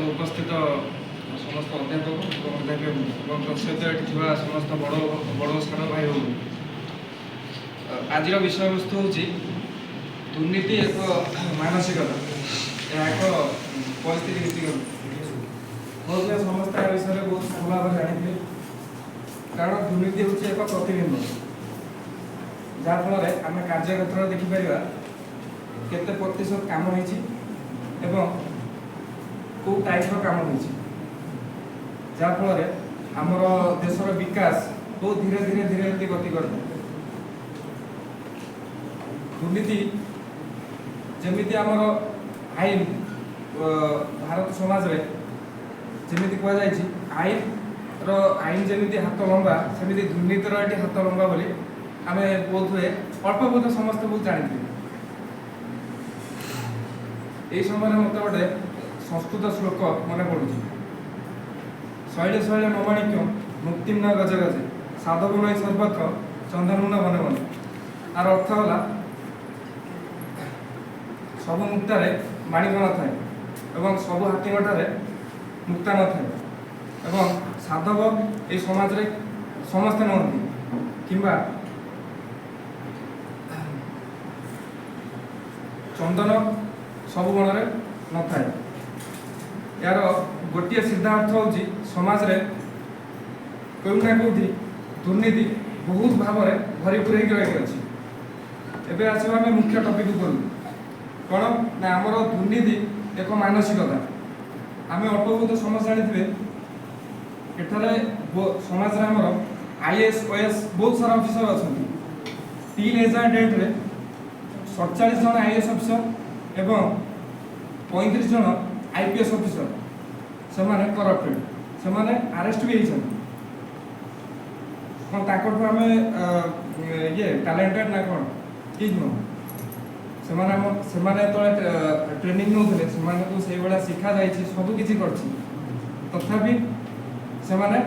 उपस्थित समस्त अध्यापक सहित समस्त बड़ बड़ सार भाई भूमि आज विषय वस्तु हूँ दुर्नीति एक मानसिकता यह एक परिस्थिति नीतिगत समस्त विषय में बहुत भल भाव जानी कारण दुर्नीति हूँ एक प्रतिबिंब जहाँफल आम कार्यक्षेत्र देखिपर केते प्रतिशत काम होइछि एवं कौ टाइप काम होइछि जहाँफल आमर देशर विकास बहुत धीरे धीरे धीरे धीरे गति करता दुर्नीति जमीती आमर आईन भारत समाज रे जमीती कह जाइछि आईन जमीती हाथ लंबा सेमिति दुर्नीतिर एटी हाथ लंबा बोली आमे बोध हुए अल्प बहुत समस्त बहुत जानी यही समय मत गोटे संस्कृत श्लोक मन पड़ू शैले शैले नमाणिक्य मुक्ति न गजे गजे साधु नई सर्वत्र चंदन बने बने आर अर्थ है सब मुक्तार माणिक न थाए एवं सब हाथीठारे मुक्ता न थाए एवं साधव ये समाज रे समस्ते नहती किंबा चंदन सब गण में न थाए यार गोटे सीधा अर्थ हूँ समाज रे कौना कौटी दुर्नीति बहुत भाव में भरीपूर रही अच्छी एवं आसवा आम मुख्य टपिक करूँ कौन ना आमर दुर्नीति एक मानसिकता आम अल्प बहुत समस्या जानी एठारे समाज आमर आईएएस ओएस बहुत सारा ऑफिसर अच्छा 3008 रे 47 जन आईएएस ऑफिसर एवं 35 जन आईपीएस ऑफिसर से माने करप्टेड से माने अरेस्ट भी होइछन कोन ताकठु आमे ये टैलेंटेड ना कोन कि न से माने तो ट्रेनिंग नउथले से माने को सेई बेला सिखा जाइछि सब किछि करछि तथापि से माने